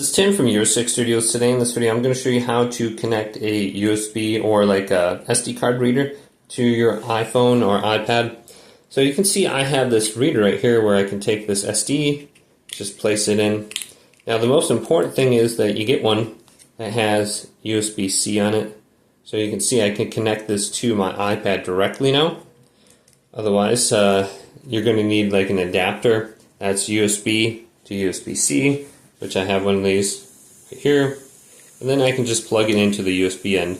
This is Tim from Your 6 Studios. Today in this video I'm going to show you how to connect a USB or like a SD card reader to your iPhone or iPad. So you can see I have this reader right here where I can take this SD, just place it in. Now the most important thing is that you get one that has USB-C on it. So you can see I can connect this to my iPad directly now. Otherwise you're going to need like an adapter that's USB to USB-C, which I have one of these right here, and then I can just plug it into the USB end.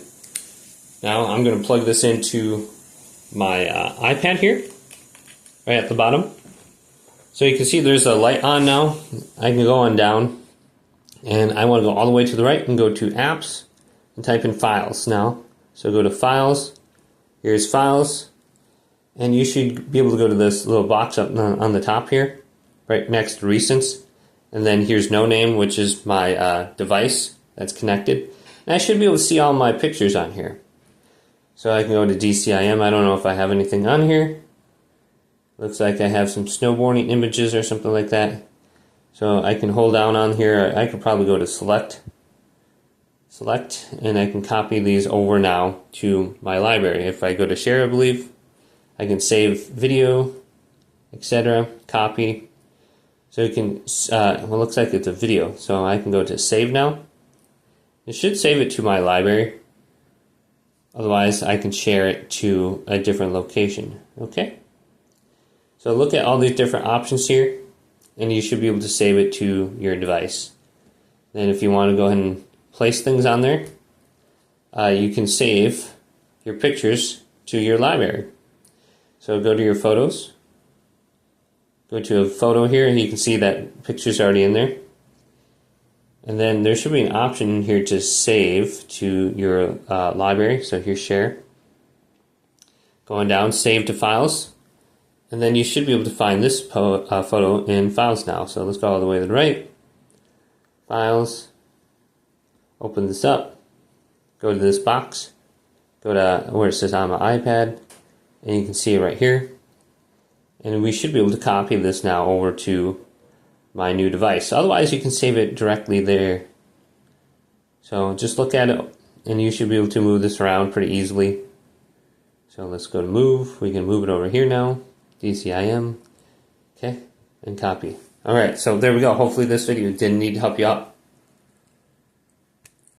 Now I'm going to plug this into my iPad here, right at the bottom. So you can see there's a light on now. I can go on down, and I want to go all the way to the right and go to Apps and type in Files now. So go to Files, here's Files, and you should be able to go to this little box up on the top here, right next to Recents. And then here's No Name, which is my device that's connected. And I should be able to see all my pictures on here. So I can go to DCIM. I don't know if I have anything on here. Looks like I have some snowboarding images or something like that. So I can hold down on here. I could probably go to Select, and I can copy these over now to my library. If I go to Share, I believe, I can save video, etc., copy. So you can, well, it looks like it's a video, so I can go to Save now. It should save it to my library. Otherwise, I can share it to a different location. Okay? So look at all these different options here, and you should be able to save it to your device. Then if you want to go ahead and place things on there, you can save your pictures to your library. So go to your photos. Go to a photo here, and you can see that picture's already in there. And then there should be an option here to save to your library. So here's Share. Going down, Save to Files. And then you should be able to find this photo in Files now. So let's go all the way to the right. Files. Open this up. Go to this box. Go to where it says on my iPad. And you can see it right here. And we should be able to copy this now over to my new device. Otherwise, you can save it directly there. So just look at it, and you should be able to move this around pretty easily. So let's go to Move. We can move it over here now. DCIM. Okay, and copy. Alright, so there we go. Hopefully this video did indeed help you out.